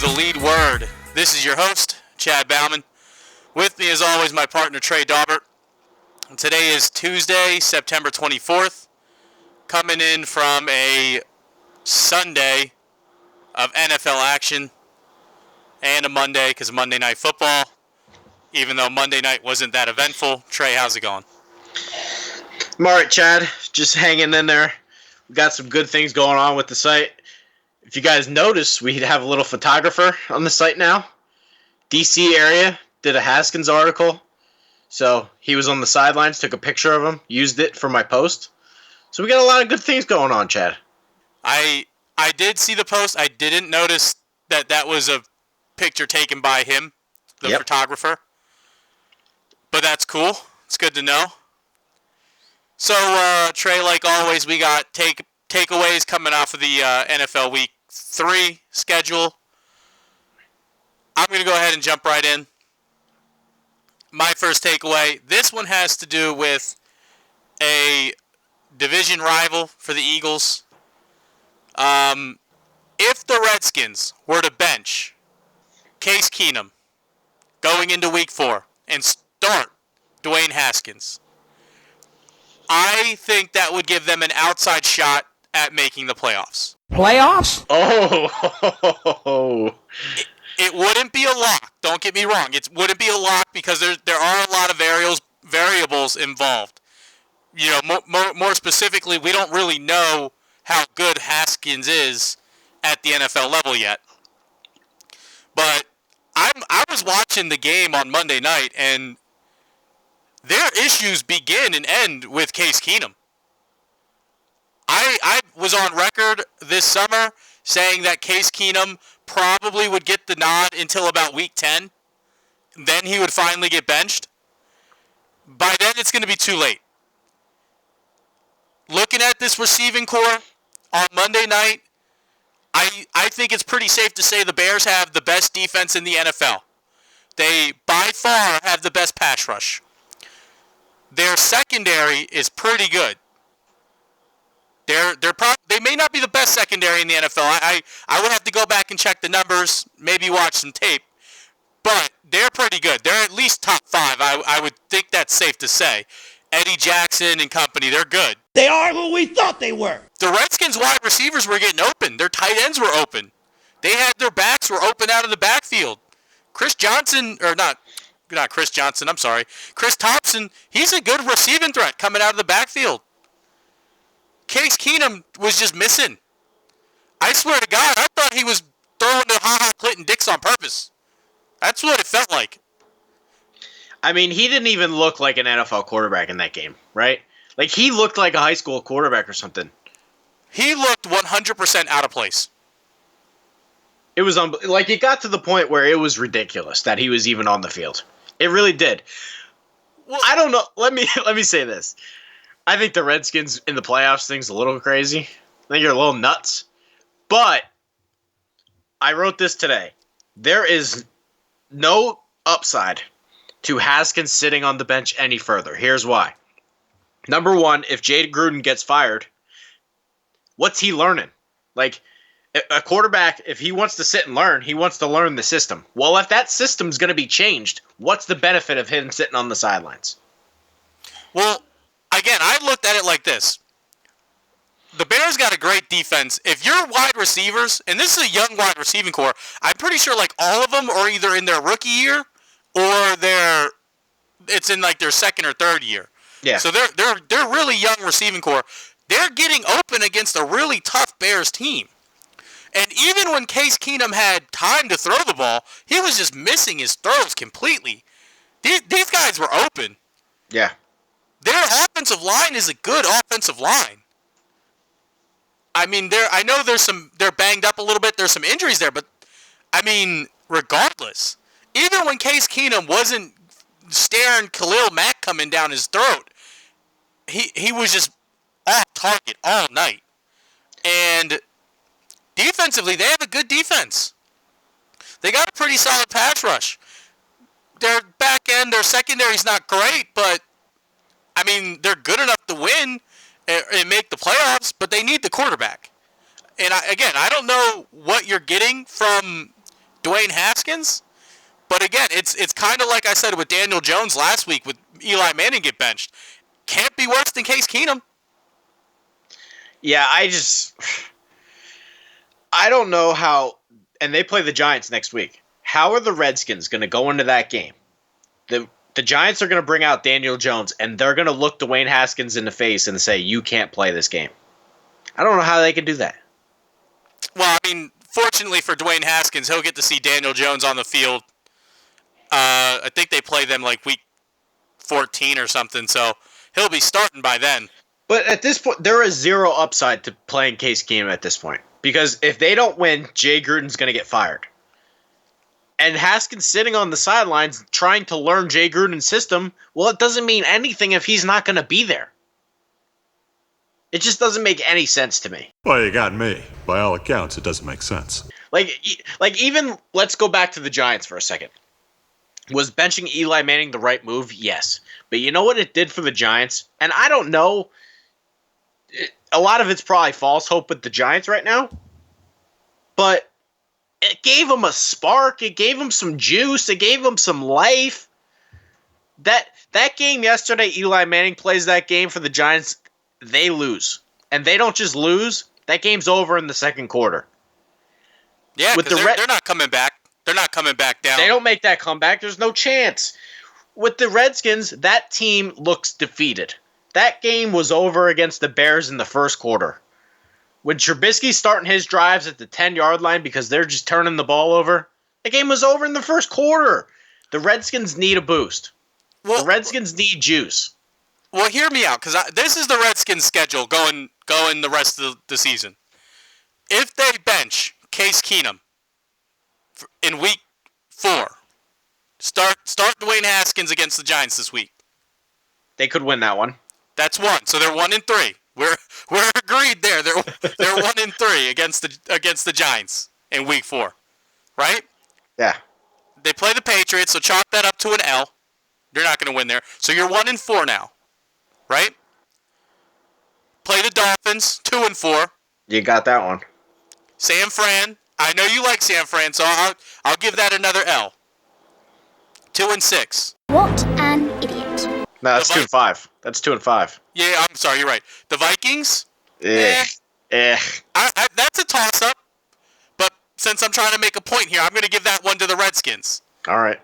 the lead word. This is your host, Chad Bauman. With me, as always, my partner, Trey. Today is Tuesday, September 24th, coming in from a Sunday of NFL action and a Monday because of Monday Night Football, even though Monday night wasn't that eventful. Trey, how's it going? I'm all right, Chad. Just hanging in there. We got some good things going on with the site. If you guys notice, we have a little photographer on the site now. DC area did a Haskins article. So he was on the sidelines, took a picture of him, used it for my post. So we got a lot of good things going on, Chad. I did see the post. I didn't notice that was a picture taken by him, the photographer. But that's cool. It's good to know. So, Trey, like always, we got takeaways coming off of the NFL Week 3 schedule. I'm going to go ahead and jump right in. My first takeaway, this one has to do with a division rival for the Eagles. If the Redskins were to bench Case Keenum going into Week 4 and start Dwayne Haskins, I think that would give them an outside shot at making the playoffs. Playoffs? Oh. It wouldn't be a lock. Don't get me wrong. It wouldn't be a lock because there are a lot of variables involved. You know, more specifically, we don't really know how good Haskins is at the NFL level yet. But I was watching the game on Monday night, and their issues begin and end with Case Keenum. I was on record this summer saying that Case Keenum probably would get the nod until about Week 10. Then he would finally get benched. By then, it's going to be too late. Looking at this receiving core on Monday night, I think it's pretty safe to say the Bears have the best defense in the NFL. They, by far, have the best pass rush. Their secondary is pretty good. They may not be the best secondary in the NFL. I would have to go back and check the numbers, maybe watch some tape. But they're pretty good. They're at least top 5. I would think that's safe to say. Eddie Jackson and company, they're good. They are who we thought they were. The Redskins wide receivers were getting open. Their tight ends were open. They had their backs were open out of the backfield. Chris Thompson, he's a good receiving threat coming out of the backfield. Case Keenum was just missing. I swear to God, I thought he was throwing to Ha-Ha Clinton Dix on purpose. That's what it felt like. I mean, he didn't even look like an NFL quarterback in that game, right? Like, he looked like a high school quarterback or something. He looked 100% out of place. It was it got to the point where it was ridiculous that he was even on the field. It really did. Well, I don't know. Let me say this. I think the Redskins in the playoffs thing's a little crazy. I think you're a little nuts. But I wrote this today. There is no upside to Haskins sitting on the bench any further. Here's why. Number one, if Jay Gruden gets fired, what's he learning? Like, a quarterback, if he wants to sit and learn, he wants to learn the system. Well, if that system's going to be changed, what's the benefit of him sitting on the sidelines? Well, again, I looked at it like this. The Bears got a great defense. If you're wide receivers, and this is a young wide receiving core, I'm pretty sure like all of them are either in their rookie year or it's in like their second or third year. Yeah. So they're really young receiving core. They're getting open against a really tough Bears team. And even when Case Keenum had time to throw the ball, he was just missing his throws completely. These guys were open. Yeah. Their offensive line is a good offensive line. I mean, I know they're banged up a little bit. There's some injuries there, but I mean, regardless, even when Case Keenum wasn't staring Khalil Mack coming down his throat, he was just off target all night. And defensively, they have a good defense. They got a pretty solid pass rush. Their back end, their secondary's not great, but I mean, they're good enough to win and make the playoffs, but they need the quarterback. And I don't know what you're getting from Dwayne Haskins. But again, it's kind of like I said with Daniel Jones last week with Eli Manning get benched. Can't be worse than Case Keenum. Yeah, I don't know how, and they play the Giants next week. How are the Redskins going to go into that game? The Giants are going to bring out Daniel Jones, and they're going to look Dwayne Haskins in the face and say, you can't play this game. I don't know how they can do that. Well, I mean, fortunately for Dwayne Haskins, he'll get to see Daniel Jones on the field. I think they play them like week 14 or something, so he'll be starting by then. But at this point, there is zero upside to playing Case Keenum at this point. Because if they don't win, Jay Gruden's going to get fired. And Haskins sitting on the sidelines trying to learn Jay Gruden's system, well, it doesn't mean anything if he's not going to be there. It just doesn't make any sense to me. Well, you got me. By all accounts, it doesn't make sense. Like even, let's go back to the Giants for a second. Was benching Eli Manning the right move? Yes. But you know what it did for the Giants? And I don't know. A lot of it's probably false hope with the Giants right now. But it gave them a spark. It gave them some juice. It gave them some life. That game yesterday, Eli Manning plays that game for the Giants. They lose. And they don't just lose. That game's over in the second quarter. Yeah, because they're not coming back. They're not coming back down. They don't make that comeback. There's no chance. With the Redskins, that team looks defeated. That game was over against the Bears in the first quarter. When Trubisky's starting his drives at the 10-yard line because they're just turning the ball over, the game was over in the first quarter. The Redskins need a boost. The Redskins need juice. Well, hear me out, because this is the Redskins' schedule going the rest of the season. If they bench Case Keenum in week 4, start Dwayne Haskins against the Giants this week. They could win that one. That's one. So they're 1-3. We're agreed there. They're 1-3 against the Giants in week 4, right? Yeah. They play the Patriots, so chalk that up to an L. You're not going to win there. So you're 1-4 now, right? Play the Dolphins, 2-4. You got that one. San Fran. I know you like San Fran, so I'll give that another L. 2-6. What an idiot. No, that's 2-5. That's 2-5. Yeah, I'm sorry, you're right. The Vikings? That's a toss-up. But since I'm trying to make a point here, I'm going to give that one to the Redskins. All right.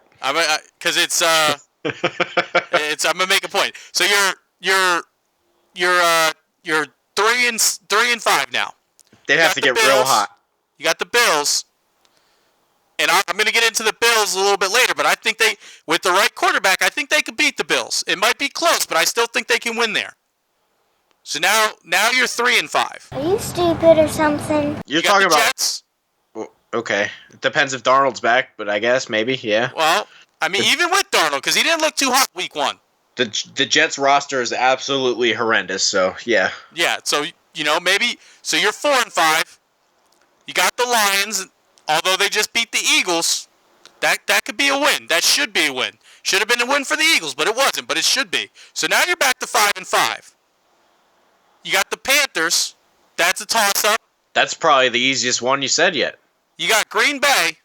Because it's I'm going to make a point. So you're 3-5 now. They'd have to get real hot. You got the Bills. And I'm going to get into the Bills a little bit later, but I think with the right quarterback, I think they could beat the Bills. It might be close, but I still think they can win there. So now you're 3-5. Are you stupid or something? You're got talking the about Jets. Okay. It depends if Darnold's back, but I guess maybe, yeah. Well, I mean, even with Darnold, because he didn't look too hot week 1. The Jets roster is absolutely horrendous, so yeah. Yeah, so maybe so you're 4-5. You got the Lions. Although they just beat the Eagles, that could be a win. That should be a win. Should have been a win for the Eagles, but it wasn't. But it should be. So now you're back to 5-5. You got the Panthers. That's a toss-up. That's probably the easiest one you said yet. You got Green Bay.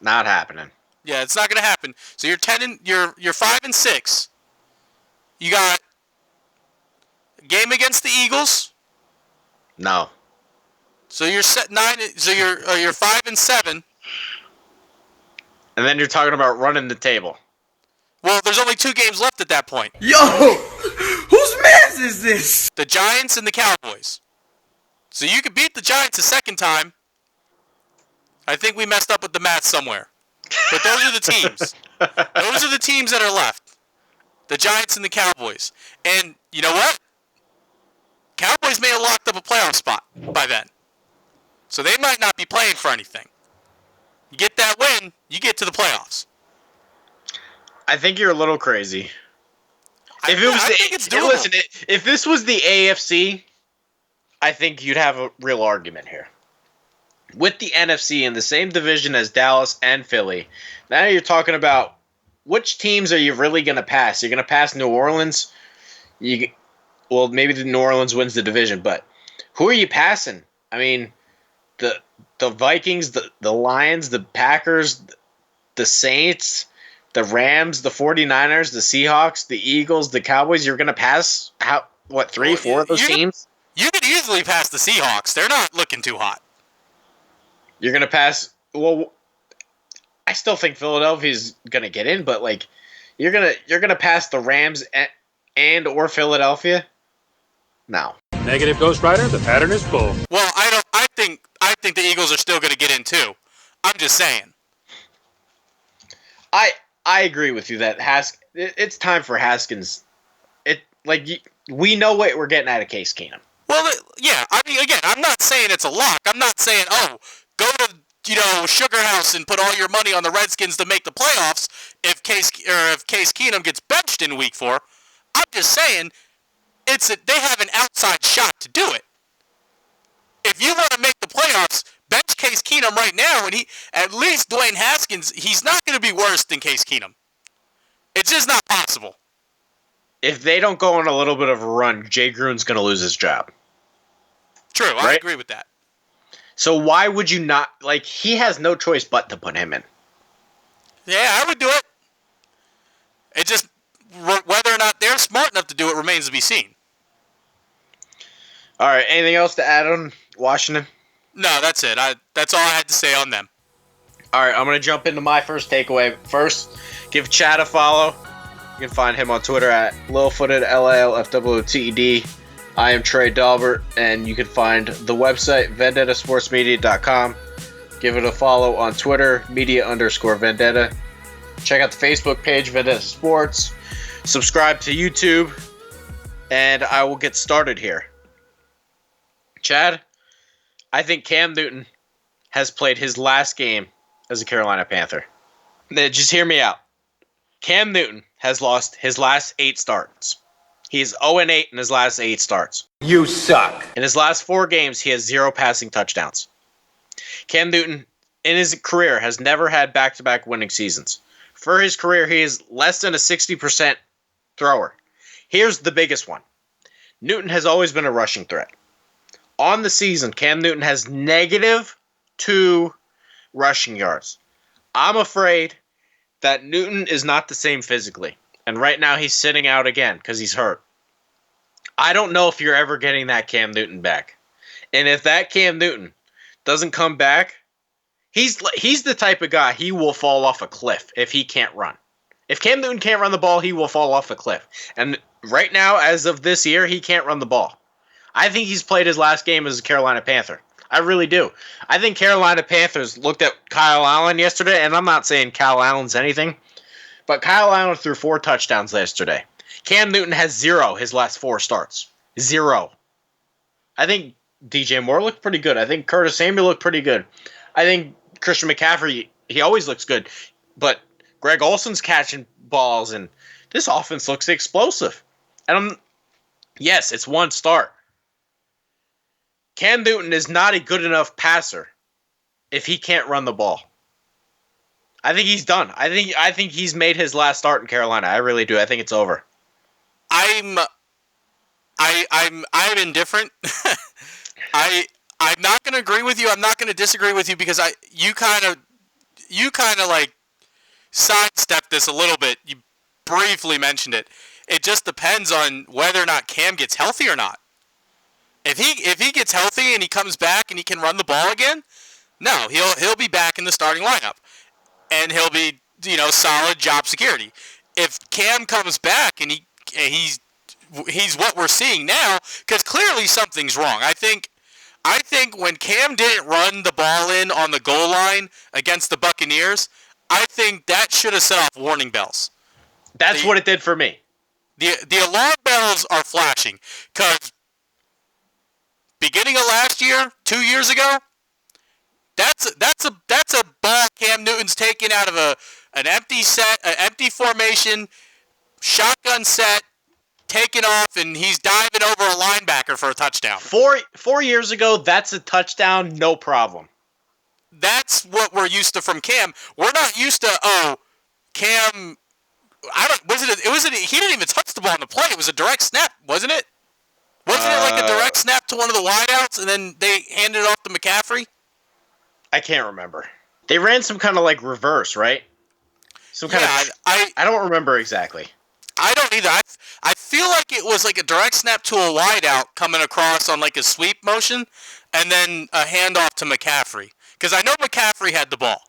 Not happening. Yeah, it's not going to happen. So you're 5-6. You got a game against the Eagles. No. So you're 9. So you're 5-7. And then you're talking about running the table. Well, there's only 2 games left at that point. Yo! Whose mess is this? The Giants and the Cowboys. So you could beat the Giants a second time. I think we messed up with the math somewhere. But those are the teams. Those are the teams that are left. The Giants and the Cowboys. And you know what? Cowboys may have locked up a playoff spot by then. So they might not be playing for anything. You get that win, you get to the playoffs. I think you're a little crazy. I think it's doable. Listen, if this was the AFC, I think you'd have a real argument here. With the NFC in the same division as Dallas and Philly, now you're talking about which teams are you really going to pass? You're going to pass New Orleans? Maybe the New Orleans wins the division, but who are you passing? I mean, the the Vikings, the Lions, the Packers, the Saints, the Rams, the 49ers, the Seahawks, the Eagles, the Cowboys, you're going to pass, three, four of those teams? You could easily pass the Seahawks. They're not looking too hot. You're going to pass, well, I still think Philadelphia's going to get in, but like you're going to pass the Rams and or Philadelphia? No. Negative, Ghost Rider. The pattern is full. Well, I think the Eagles are still going to get in too. I'm just saying. I agree with you that it's time for Haskins. We know what we're getting out of Case Keenum. Well, yeah. I mean, again, I'm not saying it's a lock. I'm not saying, go to Sugar House and put all your money on the Redskins to make the playoffs if Case Keenum gets benched in Week 4. I'm just saying they have an outside shot to do it. If you want to make the playoffs, bench Case Keenum right now, and at least Dwayne Haskins, he's not going to be worse than Case Keenum. It's just not possible. If they don't go on a little bit of a run, Jay Gruden's going to lose his job. True, right? I agree with that. So why would you not, he has no choice but to put him in. Yeah, I would do it. It just, whether or not they're smart enough to do it remains to be seen. All right, anything else to add on Washington? No, that's it. That's all I had to say on them. All right, I'm going to jump into my first takeaway. First, give Chad a follow. You can find him on Twitter at Lilfooted, LALFWTED. I am Trey Dalbert, and you can find the website, vendettasportsmedia.com. Give it a follow on Twitter, media_vendetta. Check out the Facebook page, Vendetta Sports. Subscribe to YouTube, and I will get started here. Chad, I think Cam Newton has played his last game as a Carolina Panther. Just hear me out. Cam Newton has lost his last 8 starts. He's 0-8 in his last 8 starts. You suck. In his last 4 games, he has 0 passing touchdowns. Cam Newton, in his career, has never had back-to-back winning seasons. For his career, he is less than a 60% thrower. Here's the biggest one. Newton has always been a rushing threat. On the season, Cam Newton has -2 rushing yards. I'm afraid that Newton is not the same physically. And right now he's sitting out again because he's hurt. I don't know if you're ever getting that Cam Newton back. And if that Cam Newton doesn't come back, he's the type of guy, he will fall off a cliff if he can't run. If Cam Newton can't run the ball, he will fall off a cliff. And right now, as of this year, he can't run the ball. I think he's played his last game as a Carolina Panther. I really do. I think Carolina Panthers looked at Kyle Allen yesterday, and I'm not saying Kyle Allen's anything, but Kyle Allen threw 4 touchdowns yesterday. Cam Newton has 0 his last 4 starts. 0. I think DJ Moore looked pretty good. I think Curtis Samuel looked pretty good. I think Christian McCaffrey, he always looks good. But Greg Olson's catching balls, and this offense looks explosive. And yes, it's 1 start. Cam Newton is not a good enough passer if he can't run the ball. I think he's done. I think he's made his last start in Carolina. I really do. I think it's over. I'm indifferent. I'm not going to agree with you. I'm not going to disagree with you because you kind of like sidestepped this a little bit. You briefly mentioned it. It just depends on whether or not Cam gets healthy or not. If he gets healthy and he comes back and he can run the ball again, no, he'll be back in the starting lineup, and he'll be solid job security. If Cam comes back and he's what we're seeing now, because clearly something's wrong. I think when Cam didn't run the ball in on the goal line against the Buccaneers, I think that should have set off warning bells. That's what it did for me. The alarm bells are flashing because beginning of last year, 2 years ago, that's a ball Cam Newton's taken out of an empty set, an empty formation, shotgun set, taken off, and he's diving over a linebacker for a touchdown. 4 years ago, that's a touchdown, no problem. That's what we're used to from Cam. We're not used to Cam. He didn't even touch the ball on the play. It was a direct snap, wasn't it? Wasn't it like a direct snap to one of the wideouts, and then they handed it off to McCaffrey? I can't remember. They ran some kind of like reverse, right? Some kind of. I don't remember exactly. I don't either. I feel like it was like a direct snap to a wideout coming across on like a sweep motion, and then a handoff to McCaffrey. Because I know McCaffrey had the ball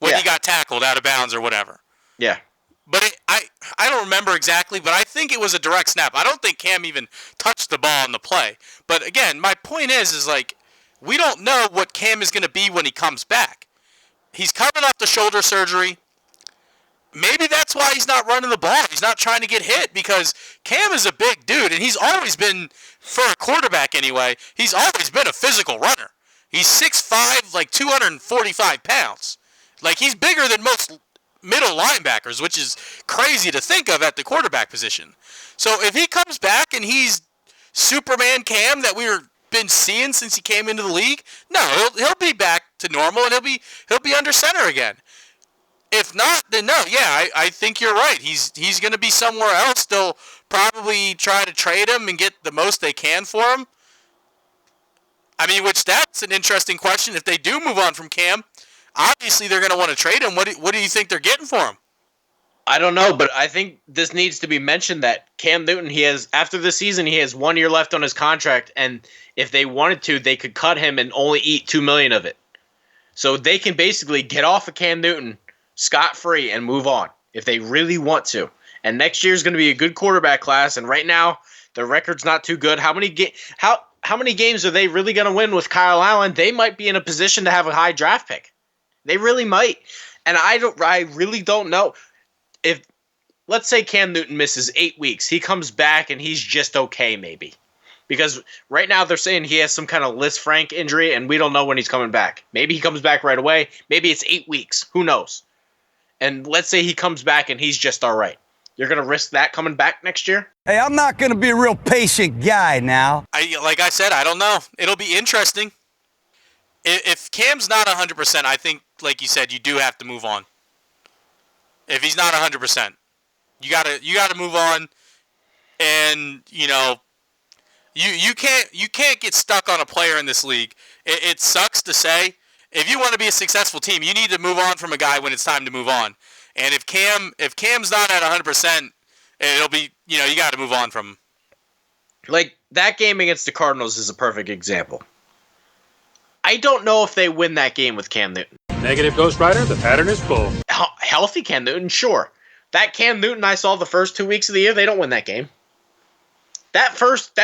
when he got tackled out of bounds or whatever. Yeah. But I don't remember exactly, but I think it was a direct snap. I don't think Cam even touched the ball in the play. But again, my point is like, we don't know what Cam is going to be when he comes back. He's coming off the shoulder surgery. Maybe that's why he's not running the ball. He's not trying to get hit because Cam is a big dude, and he's always been, for a quarterback anyway, he's always been a physical runner. He's 6'5", like 245 pounds. Like, he's bigger than most middle linebackers, which is crazy to think of at the quarterback position. So if he comes back and he's Superman Cam that we've been seeing since he came into the league, no, he'll be back to normal, and he'll be under center again. If not, then no. Yeah, I think you're right. He's going to be somewhere else. They'll probably try to trade him and get the most they can for him. I mean, which that's an interesting question. If they do move on from Cam, obviously they're going to want to trade him. What do you think they're getting for him? I don't know, but I think this needs to be mentioned that Cam Newton, after this season, he has 1 year left on his contract, and if they wanted to, they could cut him and only eat $2 million of it. So they can basically get off of Cam Newton scot-free and move on if they really want to. And next year is going to be a good quarterback class, and right now the record's not too good. How many games are they really going to win with Kyle Allen? They might be in a position to have a high draft pick. They really might. And I really don't know. If, let's say Cam Newton misses 8 weeks, he comes back and he's just okay maybe. Because right now they're saying he has some kind of Liz Frank injury, and we don't know when he's coming back. Maybe he comes back right away. Maybe it's 8 weeks. Who knows? And let's say he comes back and he's just all right. You're going to risk that coming back next year? Hey, I'm not going to be a real patient guy now. Like I said, I don't know. It'll be interesting. If Cam's not 100%, I think, like you said, you do have to move on. If he's not 100%, you gotta move on, and you can't get stuck on a player in this league. It sucks to say. If you want to be a successful team, you need to move on from a guy when it's time to move on. And if Cam's not at 100%, it'll be you got to move on from him. Like that game against the Cardinals is a perfect example. I don't know if they win that game with Cam Newton. Negative, Ghost Rider. The pattern is full. Healthy Cam Newton, sure. That Cam Newton I saw the first 2 weeks of the year, they don't win that game. That first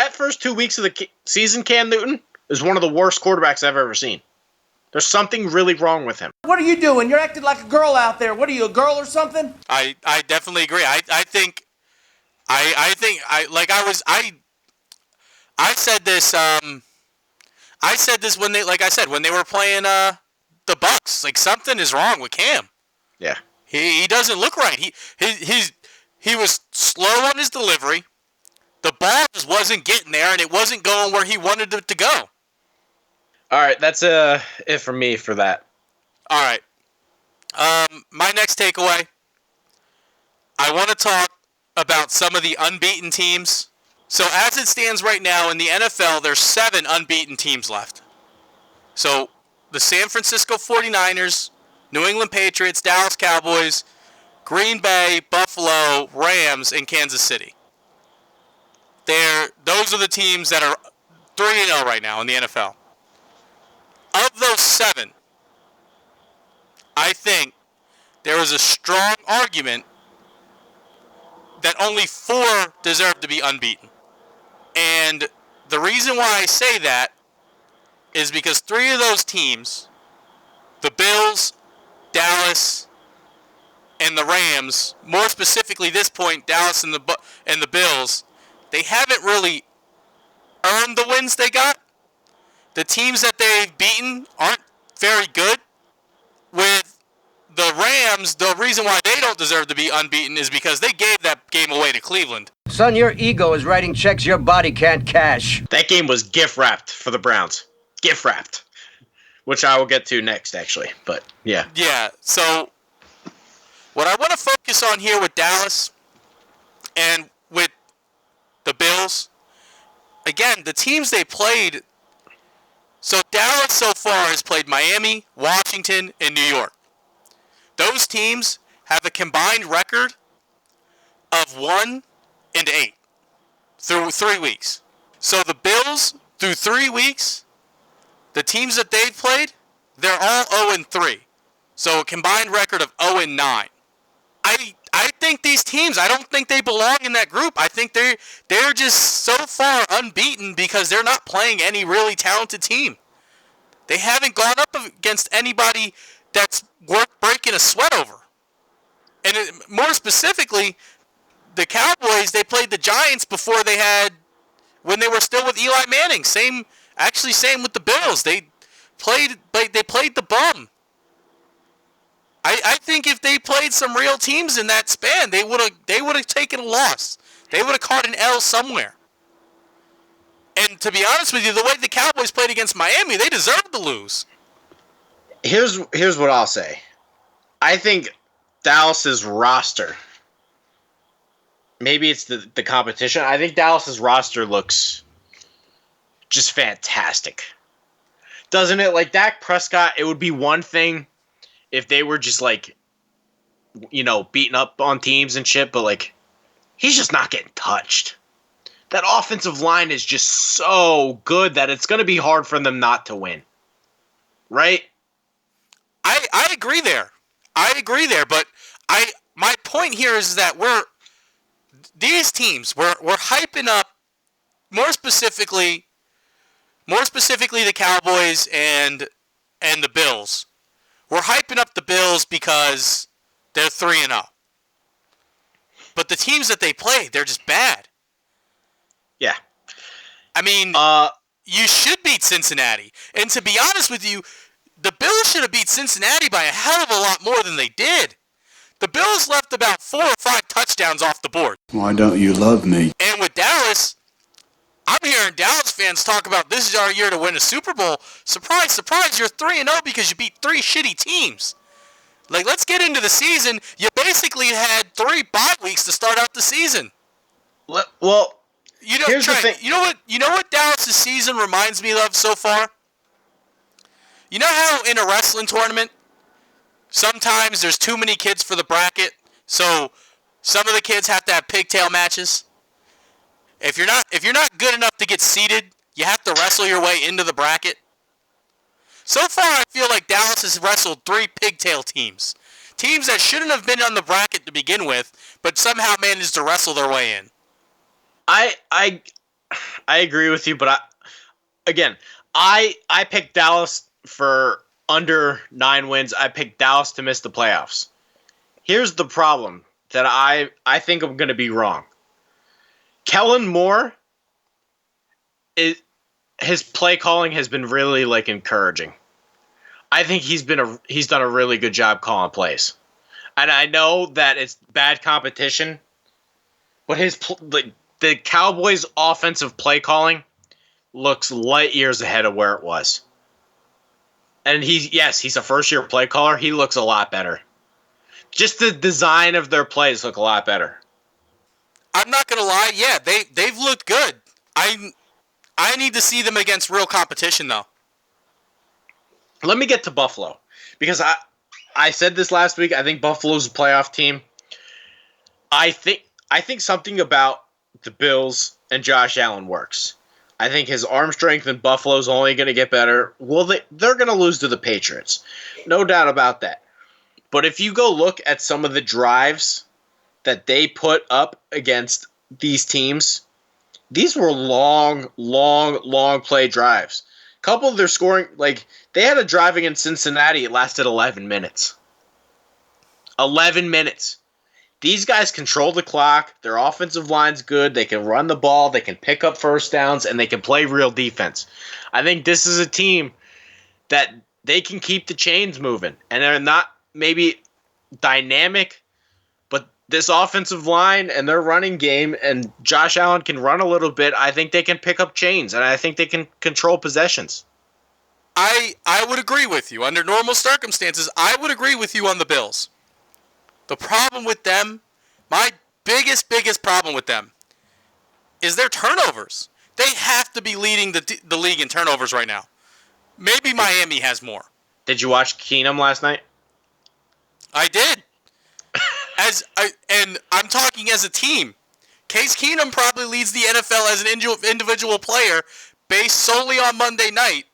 2 weeks of the season, Cam Newton is one of the worst quarterbacks I've ever seen. There's something really wrong with him. What are you doing? You're acting like a girl out there. What are you, a girl or something? I definitely agree. I said this when they were playing the Bucks. Like, something is wrong with Cam. Yeah. He doesn't look right. He was slow on his delivery. The ball just wasn't getting there, and it wasn't going where he wanted it to go. All right, that's it for me for that. All right. My next takeaway, I want to talk about some of the unbeaten teams. So as it stands right now in the NFL, there's 7 unbeaten teams left. So the San Francisco 49ers, New England Patriots, Dallas Cowboys, Green Bay, Buffalo, Rams, and Kansas City. Those are the teams that are 3-0 right now in the NFL. Of those 7, I think there is a strong argument that only 4 deserve to be unbeaten. And the reason why I say that is because 3 of those teams, the Bills, Dallas, and the Rams, more specifically this point, Dallas and the Bills, they haven't really earned the wins they got. The teams that they've beaten aren't very good. With the Rams, the reason why they don't deserve to be unbeaten is because they gave that game away to Cleveland. Son, your ego is writing checks your body can't cash. That game was gift wrapped for the Browns. Gift wrapped. Which I will get to next, actually. But, yeah. Yeah, so what I want to focus on here with Dallas and with the Bills, again, the teams they played So Dallas so far has played Miami, Washington, and New York. Those teams have a combined record of 1-8 through 3 weeks. So the Bills, through 3 weeks, the teams that they've played, they're all 0-3. So a combined record of 0-9. I think these teams, I don't think they belong in that group. I think they're just so far unbeaten because they're not playing any really talented team. They haven't gone up against anybody that's worth breaking a sweat over. And more specifically, the Cowboys, they played the Giants before when they were still with Eli Manning. Same with the Bills. They played the bum. I think if they played some real teams in that span, they would have taken a loss. They would have caught an L somewhere. And to be honest with you, the way the Cowboys played against Miami, they deserved to lose. Here's what I'll say. I think Dallas's roster, maybe it's the competition. I think Dallas's roster looks just fantastic. Doesn't it? Like Dak Prescott, it would be one thing if they were just like, beating up on teams and shit, but like, he's just not getting touched. That offensive line is just so good that it's going to be hard for them not to win. Right? I agree there. But my point here is that these teams, we're hyping up more specifically the Cowboys and the Bills. We're hyping up the Bills because they're 3-0. But the teams that they play, they're just bad. Yeah. I mean, you should beat Cincinnati. And to be honest with you, the Bills should have beat Cincinnati by a hell of a lot more than they did. The Bills left about 4 or 5 touchdowns off the board. Why don't you love me? And with Dallas, I'm hearing Dallas fans talk about this is our year to win a Super Bowl. Surprise, surprise, you're 3-0 because you beat 3 shitty teams. Like, let's get into the season. You basically had 3 bye weeks to start out the season. Well, here's Trey, the thing. You know what Dallas' season reminds me of so far? You know how in a wrestling tournament, sometimes there's too many kids for the bracket, so some of the kids have to have pigtail matches? If you're not good enough to get seated, you have to wrestle your way into the bracket. So far, I feel like Dallas has wrestled 3 pigtail teams. Teams that shouldn't have been on the bracket to begin with, but somehow managed to wrestle their way in. I agree with you, but I picked Dallas for under 9 wins. I picked Dallas to miss the playoffs. Here's the problem that I think I'm going to be wrong. Kellen Moore, his play calling has been really encouraging. I think he's done a really good job calling plays, and I know that it's bad competition, but the Cowboys' offensive play calling looks light years ahead of where it was. And he's a first-year play caller. He looks a lot better. Just the design of their plays look a lot better. I'm not gonna lie, yeah, they've looked good. I need to see them against real competition though. Let me get to Buffalo, because I said this last week. I think Buffalo's a playoff team. I think something about the Bills and Josh Allen works. I think his arm strength in Buffalo's only going to get better. Well, they're going to lose to the Patriots, no doubt about that. But if you go look at some of the drives that they put up against these teams, these were long play drives. A couple of their scoring, they had a drive against Cincinnati. It lasted 11 minutes. 11 minutes. These guys control the clock. Their offensive line's good. They can run the ball. They can pick up first downs, and they can play real defense. I think this is a team that they can keep the chains moving. And they're not maybe dynamic, but this offensive line and their running game, and Josh Allen can run a little bit. I think they can pick up chains, and I think they can control possessions. I would agree with you. Under normal circumstances, I would agree with you on the Bills. The problem with them, my biggest problem with them, is their turnovers. They have to be leading the league in turnovers right now. Maybe Miami has more. Did you watch Keenum last night? I did. And I'm talking as a team. Case Keenum probably leads the NFL as an individual player based solely on Monday night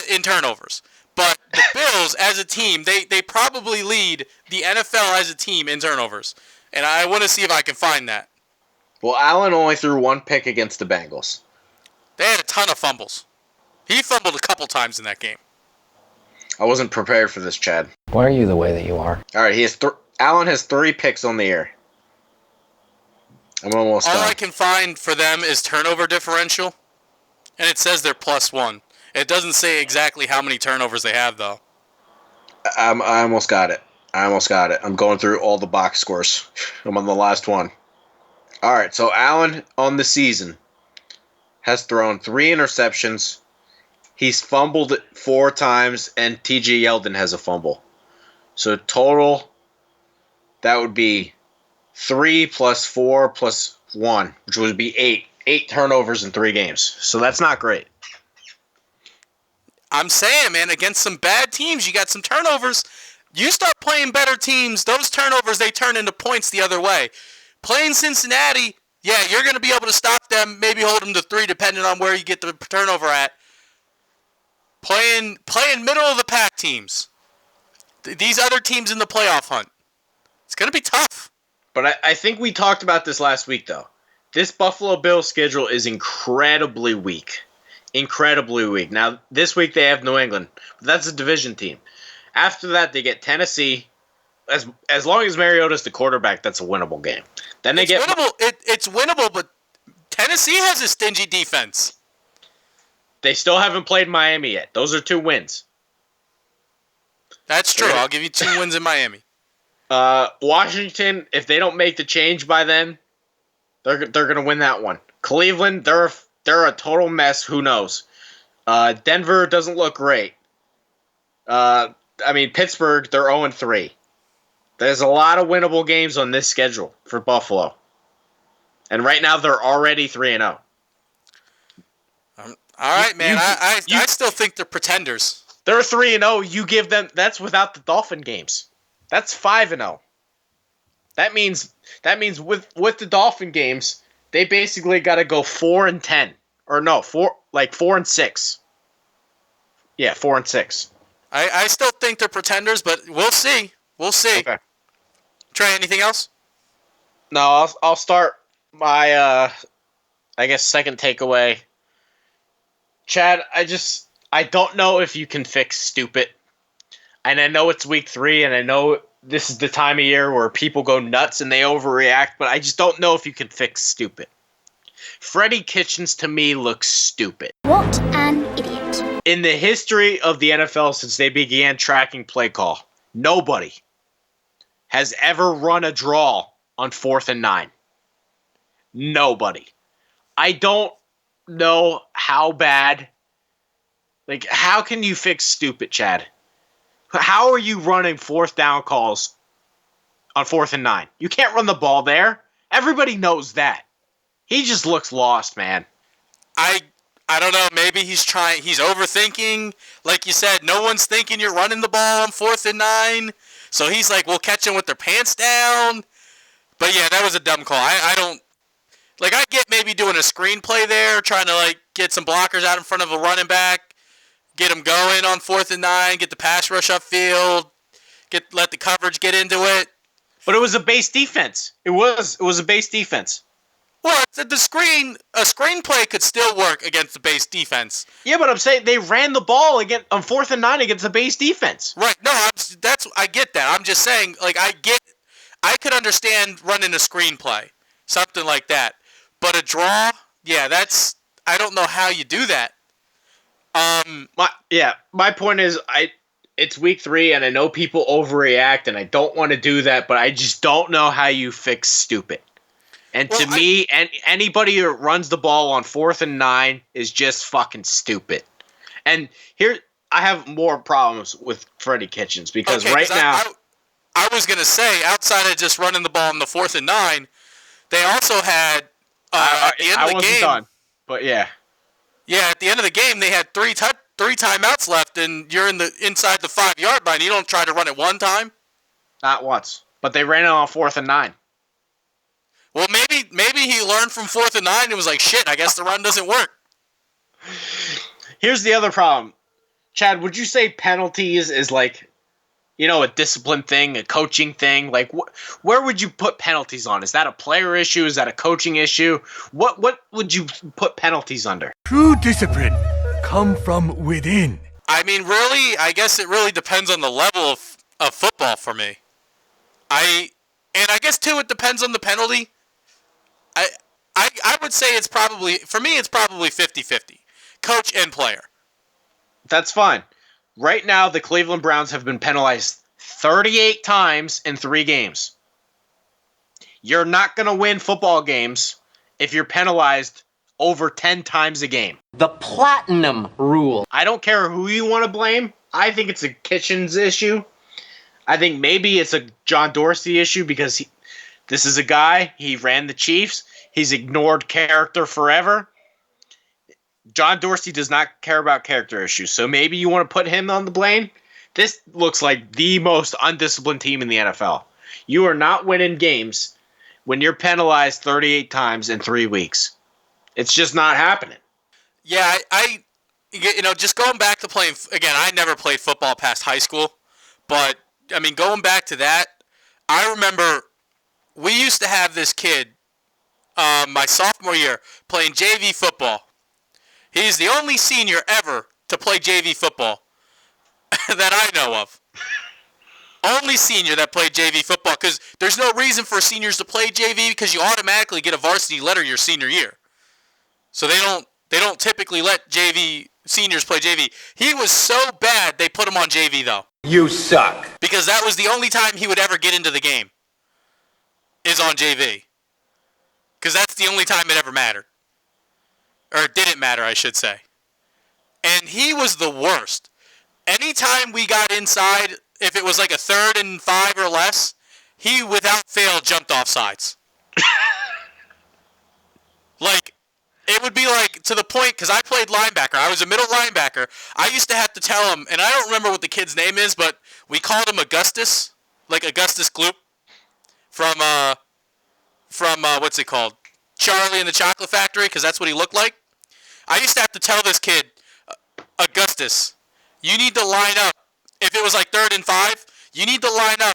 in turnovers. But the Bills as a team, they probably lead the NFL as a team in turnovers. And I want to see if I can find that. Well, Allen only threw one pick against the Bengals. They had a ton of fumbles. He fumbled a couple times in that game. I wasn't prepared for this, Chad. Why are you the way that you are? All right, Allen has 3 picks on the year. I'm almost done. All I can find for them is turnover differential, and it says they're +1. It doesn't say exactly how many turnovers they have, though. I almost got it. I'm going through all the box scores. I'm on the last one. All right, so Allen on the season has thrown 3 interceptions. He's fumbled 4 times, and T.J. Yeldon has a fumble. So total, that would be 3 plus 4 plus 1, which would be 8. 8 turnovers in 3 games. So that's not great. I'm saying, man, against some bad teams, you got some turnovers. You start playing better teams, those turnovers, they turn into points the other way. Playing Cincinnati, yeah, you're going to be able to stop them, maybe hold them to 3 depending on where you get the turnover at. Playing middle of the pack teams. These other teams in the playoff hunt. It's going to be tough. But I think we talked about this last week, though. This Buffalo Bills schedule is incredibly weak. Incredibly weak. Now, this week they have New England. But that's a division team. After that, they get Tennessee. As long as Mariota's the quarterback, that's a winnable game. Then they get winnable. It's winnable, but Tennessee has a stingy defense. They still haven't played Miami yet. Those are 2 wins. That's true. I'll give you 2 wins in Miami. Washington, if they don't make the change by then, they're going to win that one. Cleveland, they're a total mess. Who knows? Denver doesn't look great. Pittsburgh, they're 0-3. There's a lot of winnable games on this schedule for Buffalo. And right now, they're already 3-0. All right, man. I still think they're pretenders. They're 3-0. You give them... That's without the Dolphin games. That's 5-0. That means with the Dolphin games, they basically got to go 4-10. Or no, 4-6. Yeah, 4-6. I still think they're pretenders, but we'll see. We'll see. Okay. Trey, anything else? No, I'll start my second takeaway. Chad, I don't know if you can fix stupid. And I know it's week 3, and I know this is the time of year where people go nuts and they overreact, but I just don't know if you can fix stupid. Freddie Kitchens, to me, looks stupid. What an idiot. In the history of the NFL since they began tracking play call, nobody has ever run a draw on 4th and 9. Nobody. I don't know how bad. Like, how can you fix stupid, Chad? How are you running 4th down calls on 4th and 9? You can't run the ball there. Everybody knows that. He just looks lost, man. I don't know. Maybe he's overthinking. Like you said, no one's thinking you're running the ball on 4th and 9. So he's like, we'll catch him with their pants down. But yeah, that was a dumb call. I don't... Like, I get maybe doing a screenplay there, trying to, like, get some blockers out in front of a running back, get them going on 4th and 9, get the pass rush upfield, let the coverage get into it. But it was a base defense. It was a base defense. Well, a screenplay could still work against the base defense. Yeah, but I'm saying they ran the ball again on 4th and 9 against the base defense. Right. No, I get that. I'm just saying, like, I could understand running a screenplay, something like that. But a draw, yeah, I don't know how you do that. My point is, it's week 3, and I know people overreact, and I don't want to do that, but I just don't know how you fix stupid. And to me, anybody who runs the ball on 4th and 9 is just fucking stupid. And here, I have more problems with Freddie Kitchens because now... I was going to say, outside of just running the ball on the 4th and 9, they also had, at the end of the game... I wasn't done, but yeah. Yeah, at the end of the game, they had 3 timeouts left and you're inside the 5-yard line. You don't try to run it one time. Not once, but they ran it on 4th and 9. Well, maybe he learned from 4th and 9 and was like, shit, I guess the run doesn't work. Here's the other problem. Chad, would you say penalties is like, a discipline thing, a coaching thing? Like, where would you put penalties on? Is that a player issue? Is that a coaching issue? What would you put penalties under? True discipline come from within. I mean, really, I guess it really depends on the level of football for me. I guess, too, it depends on the penalty. I would say it's probably 50-50. Coach and player. That's fine. Right now, the Cleveland Browns have been penalized 38 times in 3 games. You're not going to win football games if you're penalized over 10 times a game. The platinum rule. I don't care who you want to blame. I think it's a Kitchens issue. I think maybe it's a John Dorsey issue because this is a guy, he ran the Chiefs. He's ignored character forever. John Dorsey does not care about character issues, so maybe you want to put him on the blame. This looks like the most undisciplined team in the NFL. You are not winning games when you're penalized 38 times in 3 weeks. It's just not happening. Yeah, I just going back to playing, again, I never played football past high school, but, I mean, going back to that, I remember we used to have this kid, my sophomore year, playing JV football. He's the only senior ever to play JV football that I know of. Only senior that played JV football, because there's no reason for seniors to play JV because you automatically get a varsity letter your senior year. So they don't typically let JV seniors play JV. He was so bad they put him on JV though. You suck. Because that was the only time he would ever get into the game. Is on JV. Because that's the only time it ever mattered. Or it didn't matter, I should say. And he was the worst. Anytime we got inside, if it was like a 3rd and 5 or less, he without fail jumped off sides. Like, it would be like to the point, because I played linebacker. I was a middle linebacker. I used to have to tell him, and I don't remember what the kid's name is, but we called him Augustus, like Augustus Gloop from what's it called? Charlie and the Chocolate Factory, because that's what he looked like. I used to have to tell this kid, Augustus, you need to line up. If it was like 3rd and 5, you need to line up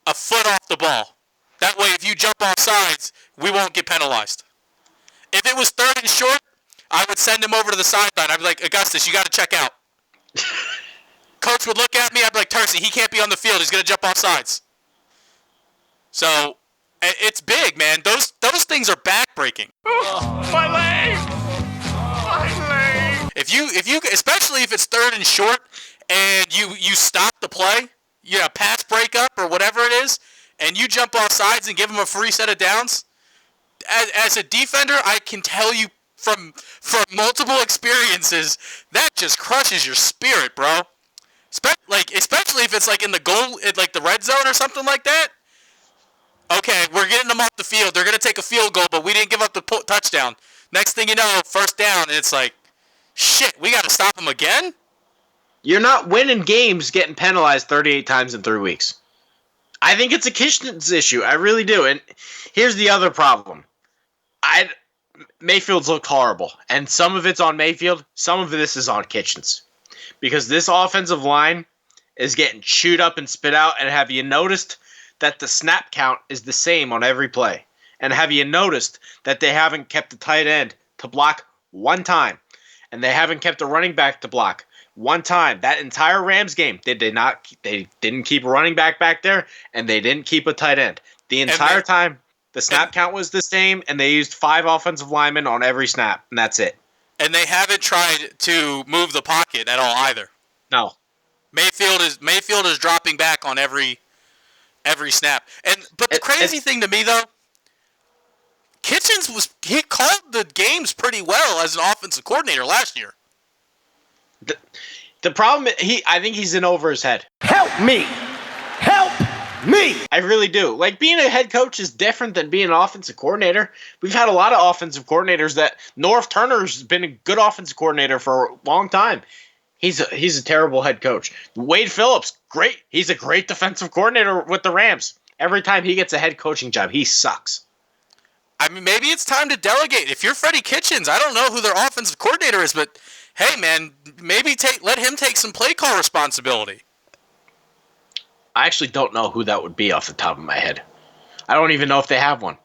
a foot off the ball. That way, if you jump off sides, we won't get penalized. If it was 3rd and short, I would send him over to the sideline. I'd be like, Augustus, you got to check out. Coach would look at me. I'd be like, Tercy, he can't be on the field. He's going to jump off sides. So, it's big, man. Those things are backbreaking. Oh, my leg! My leg! If you, especially if it's 3rd and short, and you stop the play, pass breakup or whatever it is, and you jump off sides and give them a free set of downs. As a defender, I can tell you from multiple experiences that just crushes your spirit, bro. Especially if it's like in the goal, like the red zone or something like that. Okay, we're getting them off the field. They're gonna take a field goal, but we didn't give up the touchdown. Next thing you know, 1st down, and it's like, shit, we got to stop them again? You're not winning games getting penalized 38 times in 3 weeks. I think it's a Kitchens issue. I really do. And here's the other problem. Mayfield's looked horrible. And some of it's on Mayfield. Some of this is on Kitchens. Because this offensive line is getting chewed up and spit out. And have you noticed that the snap count is the same on every play? And have you noticed that they haven't kept the tight end to block one time? And they haven't kept the running back to block one time. That entire Rams game, they didn't keep a running back there, and they didn't keep a tight end. The entire time, the snap count was the same, and they used 5 offensive linemen on every snap, and that's it. And they haven't tried to move the pocket at all either. No. Mayfield is dropping back on every snap. But the crazy thing to me though, Kitchens he called the games pretty well as an offensive coordinator last year. The problem, I think he's in over his head. Help me! Help me! I really do. Like, being a head coach is different than being an offensive coordinator. We've had a lot of offensive coordinators that North Turner's been a good offensive coordinator for a long time. He's a terrible head coach. Wade Phillips, great. He's a great defensive coordinator with the Rams. Every time he gets a head coaching job, he sucks. I mean, maybe it's time to delegate. If you're Freddie Kitchens, I don't know who their offensive coordinator is, but hey, man, maybe let him take some play call responsibility. I actually don't know who that would be off the top of my head. I don't even know if they have one.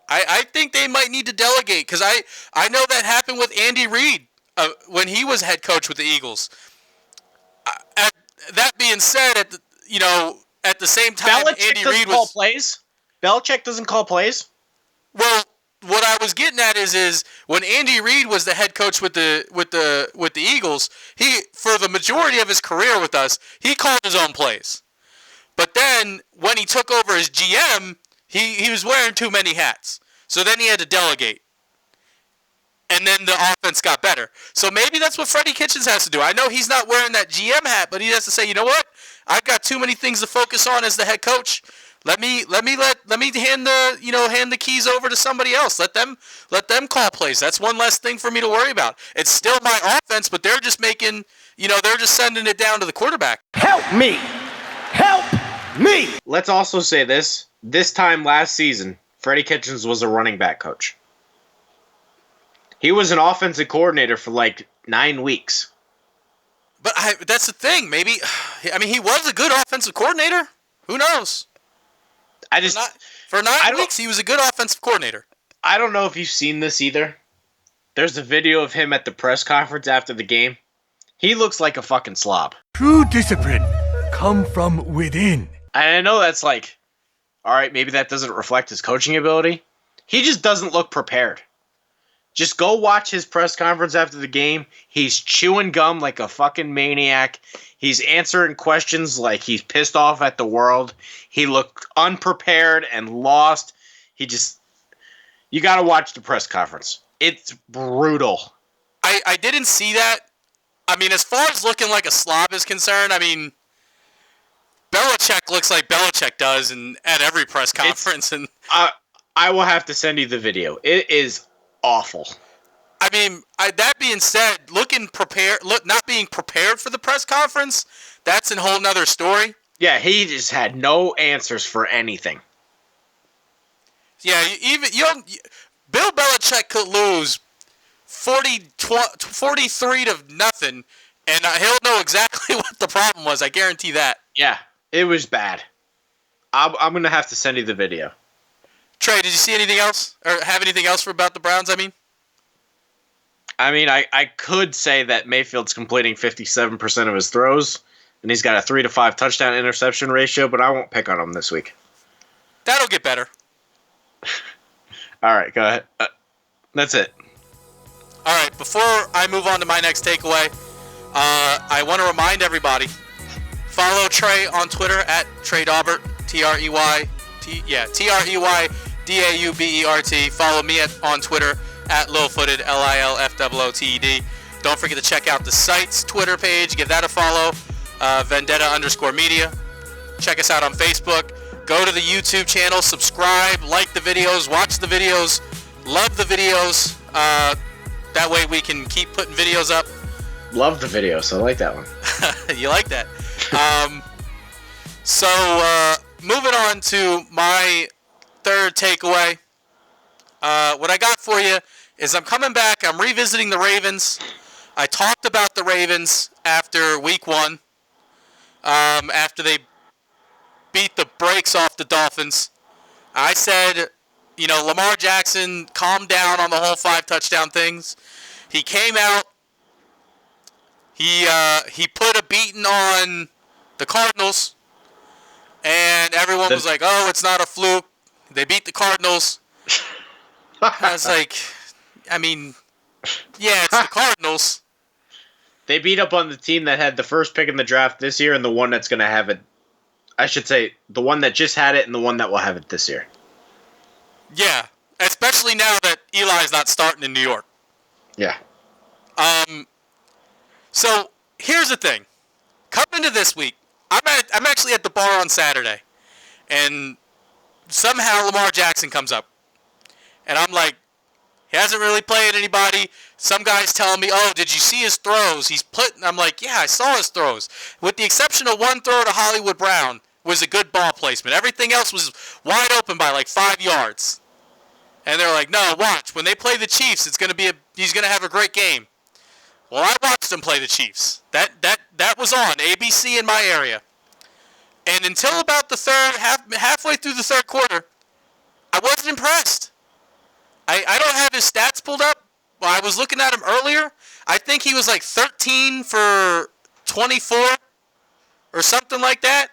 I think they might need to delegate because I know that happened with Andy Reid when he was head coach with the Eagles. That being said, at the same time, Belichick Andy doesn't Reid call was plays. Belichick doesn't call plays. well. What I was getting at is when Andy Reid was the head coach with the Eagles, he for the majority of his career with us, he called his own plays. But then when he took over as GM, he was wearing too many hats. So then he had to delegate. And then the offense got better. So maybe that's what Freddie Kitchens has to do. I know he's not wearing that GM hat, but he has to say, you know what? I've got too many things to focus on as the head coach. Let me hand the keys over to somebody else. Let them call plays. That's one less thing for me to worry about. It's still my offense, but they're just making, they're just sending it down to the quarterback. Help me! Help me! Let's also say this. This time last season, Freddie Kitchens was a running back coach. He was an offensive coordinator for like 9 weeks. But that's the thing. Maybe, he was a good offensive coordinator. Who knows? For 9 weeks, he was a good offensive coordinator. I don't know if you've seen this either. There's a video of him at the press conference after the game. He looks like a fucking slob. True discipline come from within. I know that's like, all right, maybe that doesn't reflect his coaching ability. He just doesn't look prepared. Just go watch his press conference after the game. He's chewing gum like a fucking maniac. He's answering questions like he's pissed off at the world. He looked unprepared and lost. You got to watch the press conference. It's brutal. I didn't see that. As far as looking like a slob is concerned, Belichick looks like Belichick does at every press conference. I will have to send you the video. It is awful. That being said, not being prepared for the press conference, that's a whole nother story. Yeah, he just had no answers for anything. Yeah, Bill Belichick could lose 43 to nothing, and he'll know exactly what the problem was. I guarantee that. Yeah, it was bad. I'm gonna have to send you the video. Trey, did you see anything else or have anything else about the Browns? I could say that Mayfield's completing 57% of his throws, and he's got a 3 to 5 touchdown interception ratio, but I won't pick on him this week. That'll get better. All right, go ahead. That's it. All right, before I move on to my next takeaway, I want to remind everybody, follow Trey on Twitter at Trey Daubert, TreyDaubert. Follow me on Twitter at Lilfooted, LILFOOTED. Don't forget to check out the site's Twitter page. Give that a follow, Vendetta_media. Check us out on Facebook. Go to the YouTube channel, subscribe, like the videos, watch the videos, love the videos. That way we can keep putting videos up. Love the videos. I like that one. You like that. So moving on to my third takeaway. What I got for you is I'm coming back. I'm revisiting the Ravens. I talked about the Ravens after week 1. After they beat the brakes off the Dolphins. I said, Lamar Jackson calmed down on the whole 5 touchdown things. He came out. He put a beating on the Cardinals. And everyone was like, oh, it's not a fluke. They beat the Cardinals. I was like, yeah, it's the Cardinals. They beat up on the team that had the first pick in the draft this year and the one that's going to have it. I should say the one that just had it and the one that will have it this year. Yeah, especially now that Eli's not starting in New York. Yeah. So here's the thing. Coming into this week, I'm actually at the bar on Saturday, and somehow Lamar Jackson comes up, and I'm like, He hasn't really played anybody. Some guys telling me, oh, did you see his throws? I'm like, yeah, I saw his throws. With the exception of one throw to Hollywood Brown was a good ball placement. Everything else was wide open by like 5 yards. And they're like, no, watch. When they play the Chiefs, he's going to have a great game. Well, I watched him play the Chiefs. That was on ABC in my area. And until about the halfway through the third quarter, I wasn't impressed. I don't have his stats pulled up. Well, I was looking at him earlier. I think he was like 13 for 24 or something like that.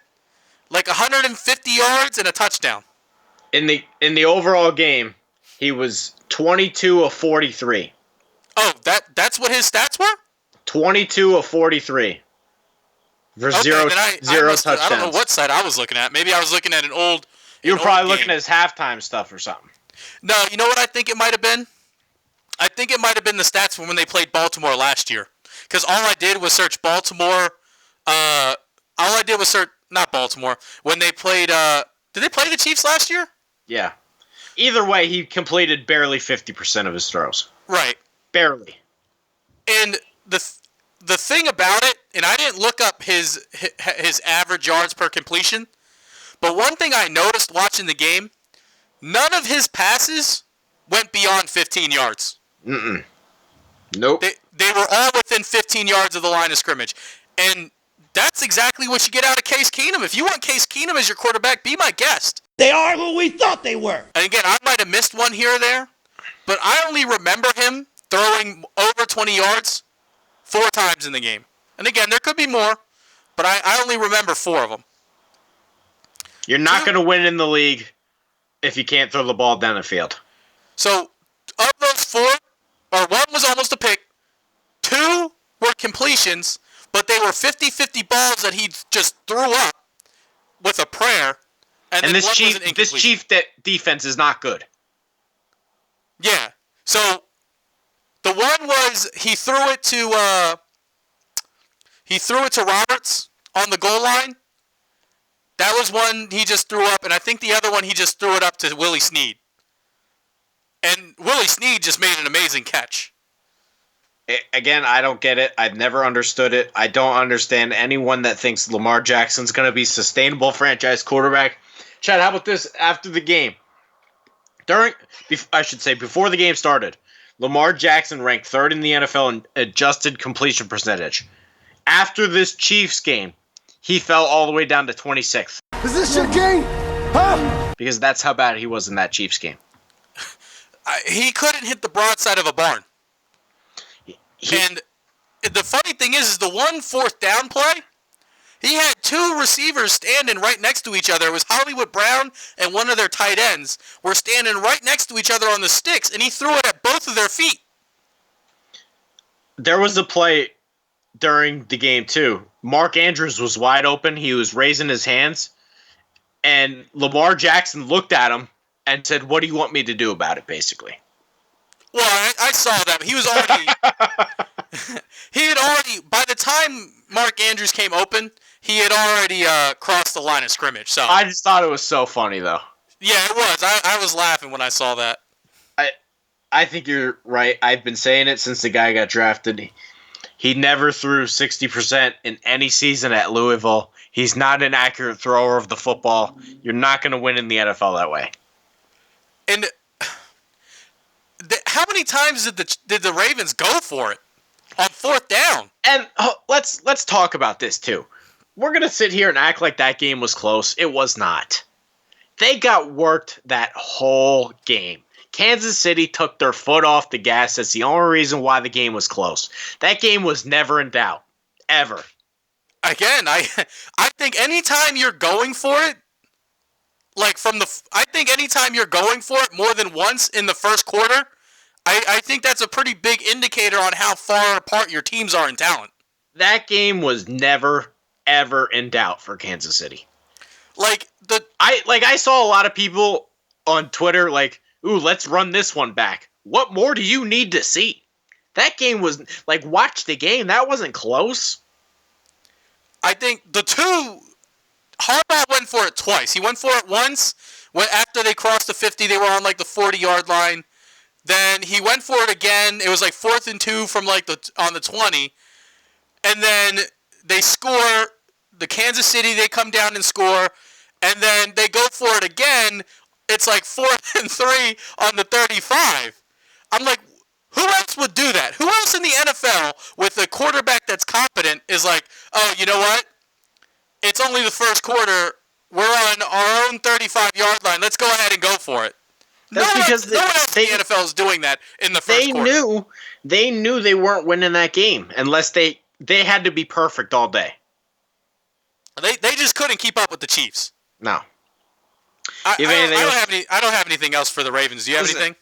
Like 150 yards and a touchdown. In the overall game, he was 22 of 43. Oh, that's what his stats were? 22 of 43. For zero touchdowns. I don't know what side I was looking at. Maybe I was looking at an old. You were probably looking at his halftime stuff or something. No, you know what I think it might have been? I think it might have been the stats from when they played Baltimore last year. Because all I did was search Baltimore. Not Baltimore. When they played. Did they play the Chiefs last year? Yeah. Either way, he completed barely 50% of his throws. Right. Barely. And the thing about it, and I didn't look up his average yards per completion, but one thing I noticed watching the game, none of his passes went beyond 15 yards. Nope. They were all within 15 yards of the line of scrimmage. And that's exactly what you get out of Case Keenum. If you want Case Keenum as your quarterback, be my guest. They are who we thought they were. And again, I might have missed one here or there, but I only remember him throwing over 20 yards 4 times in the game. And again, there could be more, but I only remember 4 of them. You're not going to win in the league if you can't throw the ball down the field. So, of those 4, or 1 was almost a pick, 2 were completions, but they were 50-50 balls that he just threw up with a prayer. And this Chief defense is not good. Yeah. So, the one was he threw it to Roberts on the goal line. That was one he just threw up, and I think the other one he just threw it up to Willie Snead. And Willie Snead just made an amazing catch. Again, I don't get it. I've never understood it. I don't understand anyone that thinks Lamar Jackson's going to be sustainable franchise quarterback. Chad, how about this after the game? Before the game started, Lamar Jackson ranked 3rd in the NFL in adjusted completion percentage. After this Chiefs game, he fell all the way down to 26th. Is this your game? Huh? Because that's how bad he was in that Chiefs game. He couldn't hit the broadside of a barn. And the funny thing is the one 4th down play, he had 2 receivers standing right next to each other. It was Hollywood Brown and one of their tight ends were standing right next to each other on the sticks, and he threw it at both of their feet. There was a play during the game, too. Mark Andrews was wide open. He was raising his hands, and Lamar Jackson looked at him and said, "What do you want me to do about it?" basically. Well, I saw that. He was already... by the time Mark Andrews came open, he had already crossed the line of scrimmage. So I just thought it was so funny, though. Yeah, it was. I was laughing when I saw that. I think you're right. I've been saying it since the guy got drafted. He never threw 60% in any season at Louisville. He's not an accurate thrower of the football. You're not going to win in the NFL that way. And how many times did the Ravens go for it on 4th down? And let's talk about this too. We're gonna sit here and act like that game was close. It was not. They got worked that whole game. Kansas City took their foot off the gas. That's the only reason why the game was close. That game was never in doubt, ever. Again, I think anytime you're going for it, I think anytime you're going for it more than once in the first quarter, I think that's a pretty big indicator on how far apart your teams are in talent. That game was never, ever in doubt for Kansas City. I saw a lot of people on Twitter like, "Ooh, let's run this one back." What more do you need to see? That game was watch the game. That wasn't close. I think Harbaugh went for it twice. He went for it once after they crossed the 50. They were on the 40-yard line. Then he went for it again. It was like 4th and 2 from like on the 20. And then they score. The Kansas City, they come down and score. And then they go for it again. It's like 4th and 3 on the 35. I'm like, who else would do that? Who else in the NFL with a quarterback that's competent is like, oh, you know what? It's only the first quarter. We're on our own 35-yard line. Let's go ahead and go for it. That's because no one else in the NFL is doing that in the first quarter. They knew they weren't winning that game unless they had to be perfect all day. They just couldn't keep up with the Chiefs. No. I don't have anything else for the Ravens. Do you have anything?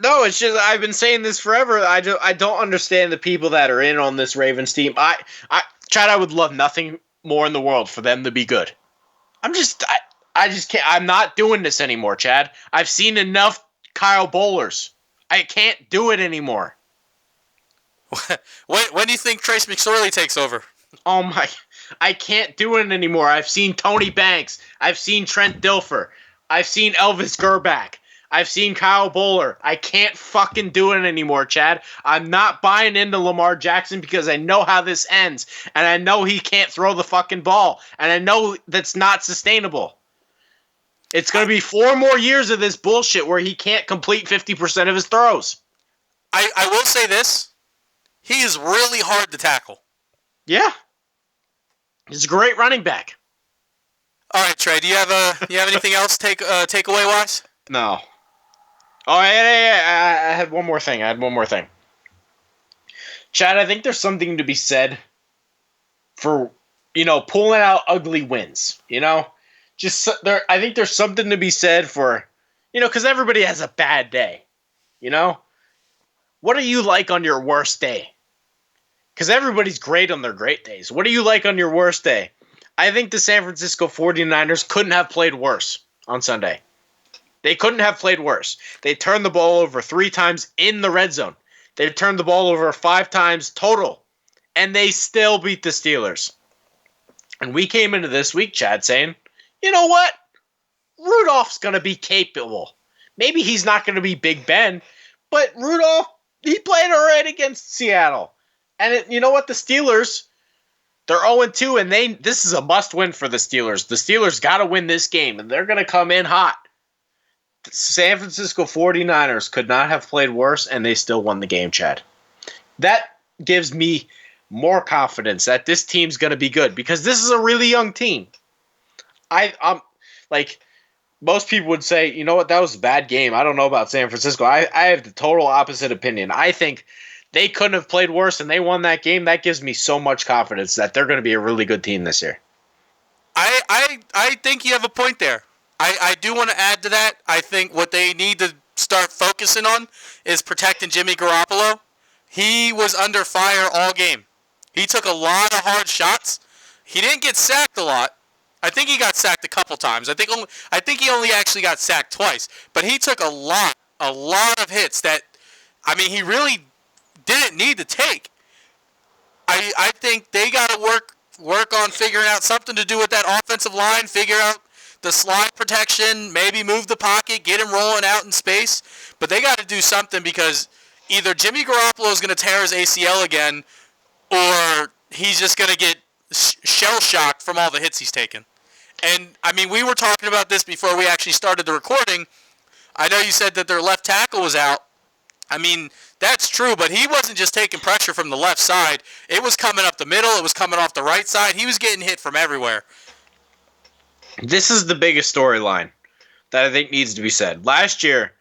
No, it's just I've been saying this forever. I don't understand the people that are in on this Ravens team. Chad, I would love nothing more in the world for them to be good. I just can't. I'm not doing this anymore, Chad. I've seen enough Kyle Bowlers. I can't do it anymore. When do you think Trace McSorley takes over? Oh my! I can't do it anymore. I've seen Tony Banks. I've seen Trent Dilfer. I've seen Elvis Gerback. I've seen Kyle Bowler. I can't fucking do it anymore, Chad. I'm not buying into Lamar Jackson because I know how this ends. And I know he can't throw the fucking ball. And I know that's not sustainable. It's going to be 4 more years of this bullshit where he can't complete 50% of his throws. I will say this. He is really hard to tackle. Yeah. He's a great running back. All right, Trey, do you have anything else takeaway wise? No. Oh, yeah. I had one more thing. Chad, I think there's something to be said for, pulling out ugly wins, I think there's something to be said for, because everybody has a bad day, What are you like on your worst day? Because everybody's great on their great days. What are you like on your worst day? I think the San Francisco 49ers couldn't have played worse on Sunday. They couldn't have played worse. They turned the ball over 3 times in the red zone. They turned the ball over 5 times total. And they still beat the Steelers. And we came into this week, Chad, saying, you know what? Rudolph's going to be capable. Maybe he's not going to be Big Ben, but Rudolph, he played all right against Seattle. And you know what? The Steelers, they're 0-2, and this is a must-win for the Steelers. The Steelers got to win this game, and they're going to come in hot. The San Francisco 49ers could not have played worse, and they still won the game, Chad. That gives me more confidence that this team's going to be good, because this is a really young team. I'm like, most people would say, you know what, that was a bad game. I don't know about San Francisco. I have the total opposite opinion. I think they couldn't have played worse, and they won that game. That gives me so much confidence that they're going to be a really good team this year. I think you have a point there. I do want to add to that. I think what they need to start focusing on is protecting Jimmy Garoppolo. He was under fire all game. He took a lot of hard shots. He didn't get sacked a lot. I think he got sacked a couple times. I think he only actually got sacked twice. But he took a lot of hits that, he really didn't need to take. I think they got to work on figuring out something to do with that offensive line, figure out the slide protection, maybe move the pocket, get him rolling out in space. But they got to do something because either Jimmy Garoppolo is going to tear his ACL again or he's just going to get shell-shocked from all the hits he's taken. And, we were talking about this before we actually started the recording. I know you said that their left tackle was out. That's true, but he wasn't just taking pressure from the left side. It was coming up the middle. It was coming off the right side. He was getting hit from everywhere. This is the biggest storyline that I think needs to be said. Last year,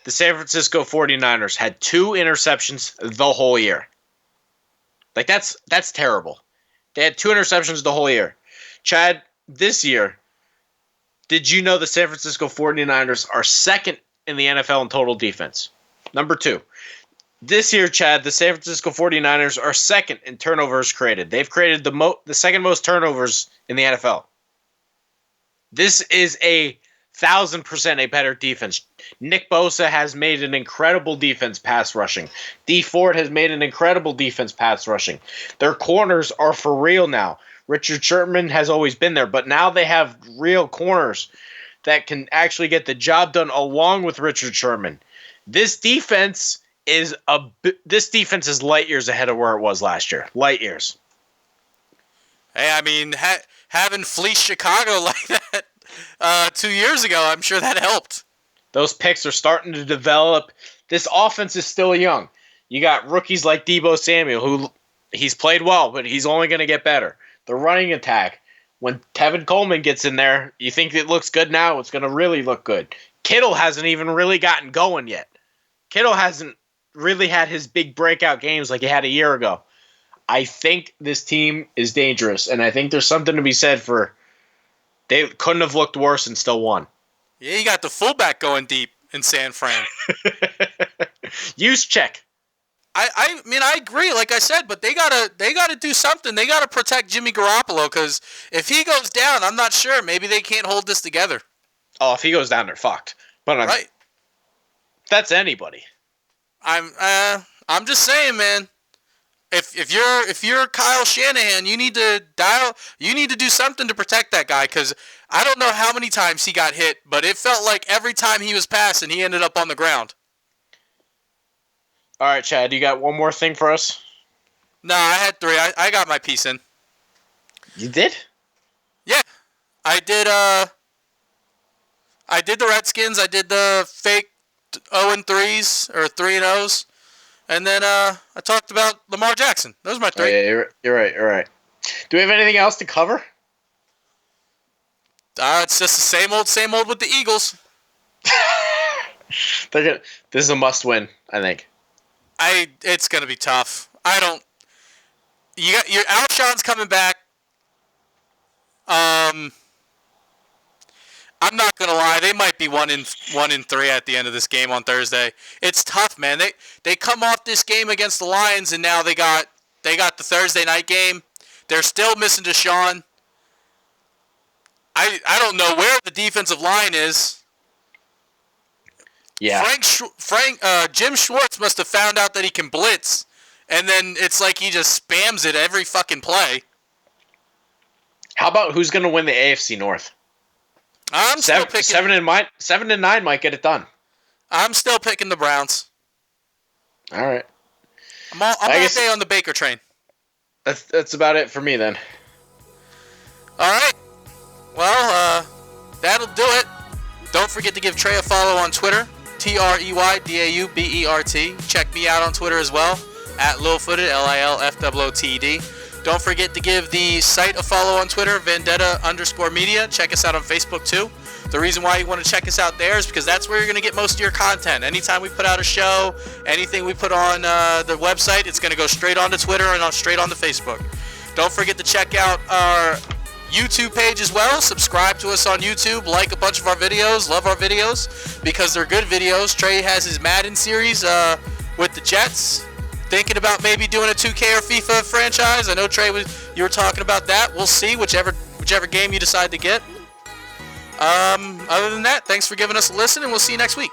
the San Francisco 49ers had 2 interceptions the whole year. Like, that's terrible. They had 2 interceptions the whole year. Chad, this year, did you know the San Francisco 49ers are second in the NFL in total defense? Number 2. This year, Chad, the San Francisco 49ers are second in turnovers created. They've created the second most turnovers in the NFL. This is 1,000% a better defense. Nick Bosa has made an incredible defense pass rushing. Dee Ford has made an incredible defense pass rushing. Their corners are for real now. Richard Sherman has always been there, but now they have real corners that can actually get the job done along with Richard Sherman. This defense is light years ahead of where it was last year. Light years. Hey, I mean, having fleeced Chicago like that 2 years ago, I'm sure that helped. Those picks are starting to develop. This offense is still young. You got rookies like Deebo Samuel, who he's played well, but he's only going to get better. The running attack, when Tevin Coleman gets in there, you think it looks good now, it's going to really look good. Kittle hasn't even really gotten going yet. Kittle hasn't really had his big breakout games like he had a year ago. I think this team is dangerous, and I think there's something to be said for they couldn't have looked worse and still won. Yeah, you got the fullback going deep in San Fran. Use check. I mean, I agree, like I said, but they gotta do something. They gotta protect Jimmy Garoppolo, because if he goes down, I'm not sure. Maybe they can't hold this together. Oh, if he goes down, they're fucked. But right, that's anybody. I'm just saying, man. If you're Kyle Shanahan, you need to do something to protect that guy, because I don't know how many times he got hit, but it felt like every time he was passing, he ended up on the ground. All right, Chad, you got one more thing for us? No, I had 3. I got my piece in. You did? Yeah, I did. I did the Redskins. I did the fake 0-3s or 3-0s. And then I talked about Lamar Jackson. Those are my 3. Oh, yeah, you're right. Do we have anything else to cover? It's just the same old with the Eagles. This is a must-win, I think. It's gonna be tough. You got your Alshon's coming back. I'm not gonna lie, they might be 1-3 at the end of this game on Thursday. It's tough, man. They come off this game against the Lions, and now they got the Thursday night game. They're still missing Deshaun. I don't know where the defensive line is. Yeah. Jim Schwartz must have found out that he can blitz, and then it's like he just spams it every fucking play. How about who's gonna win the AFC North? I'm still picking 7-9 might get it done. I'm still picking the Browns. All right. I'm all day on the Baker train. That's about it for me then. All right. Well, that'll do it. Don't forget to give Trey a follow on Twitter, TreyDaubert. Check me out on Twitter as well, at Lilfooted, LILFOOTD. Don't forget to give the site a follow on Twitter, Vendetta_media. Check us out on Facebook too. The reason why you want to check us out there is because that's where you're going to get most of your content. Anytime we put out a show, anything we put on the website, it's going to go straight onto Twitter and straight onto Facebook. Don't forget to check out our YouTube page as well. Subscribe to us on YouTube. Like a bunch of our videos. Love our videos because they're good videos. Trey has his Madden series with the Jets. Thinking about maybe doing a 2K or FIFA franchise. I know Trey you were talking about that. We'll see whichever game you decide to get. Other than that, thanks for giving us a listen, and we'll see you next week.